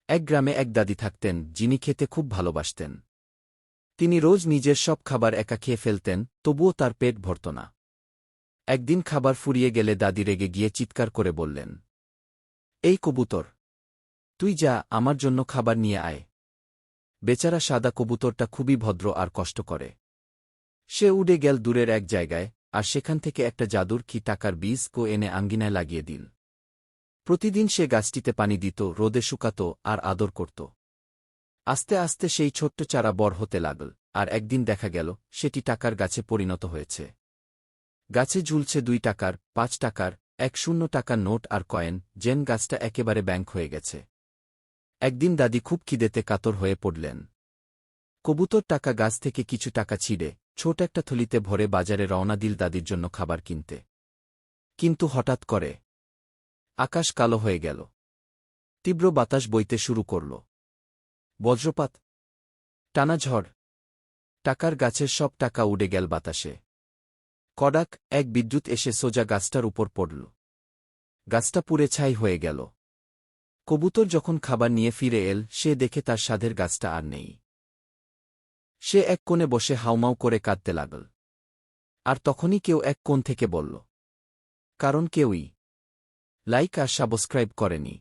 এক গ্রামে এক দাদি থাকতেন, যিনি খেতে খুব ভালোবাসতেন। তিনি রোজ নিজের সব খাবার একা খেয়ে ফেলতেন, তবুও তার পেট ভরত না। একদিন খাবার ফুরিয়ে গেলে দাদি রেগে গিয়ে চিৎকার করে বললেন, এই কবুতর, তুই যা, আমার জন্য খাবার নিয়ে আয়। বেচারা সাদা কবুতরটা খুবই ভদ্র আর কষ্ট করে। সে উড়ে গেল দূরের এক জায়গায়, আর সেখান থেকে একটা জাদুর কি টাকার বীজ এনে আঙ্গিনায় লাগিয়ে দিল। প্রতিদিন সে গাছটিতে পানি দিত, রোদে শুকাত আর আদর করত। আস্তে আস্তে সেই ছোট্ট চারা বড় হতে লাগল, আর একদিন দেখা গেল সেটি টাকার গাছে পরিণত হয়েছে। গাছে ঝুলছে 2 টাকার, 5 টাকার, 1 টাকার নোট আর কয়েন, যেন গাছটা একেবারে ব্যাংক হয়ে গেছে। একদিন দাদি খুব খিদেতে কাতর হয়ে পড়লেন। কবুতর টাকা গাছ থেকে কিছু টাকা ছিঁড়ে ছোট একটা থলিতে ভরে বাজারে রওনা দিল দাদির জন্য খাবার কিনতে। কিন্তু হঠাৎ করে আকাশ কালো হয়ে গেল। তীব্র বাতাস বইতে শুরু করল। বজ্রপাত, টানা ঝড়, টাকার গাছের সব টাকা উড়ে গেল বাতাসে। কড়াক এক বিদ্যুৎ এসে সোজা গাছটার উপর পড়ল। গাছটা পুড়ে ছাই হয়ে গেল। কবুতর যখন খাবার নিয়ে ফিরে এল, সে দেখে তার স্বাদের গাছটা আর নেই। সে এক কোণে বসে হাউমাউ করে কাঁদতে লাগল। আর তখনই কেউ এক কোণ থেকে বলল, কারণ কেউই লাইক আর সাবস্ক্রাইব করেনি।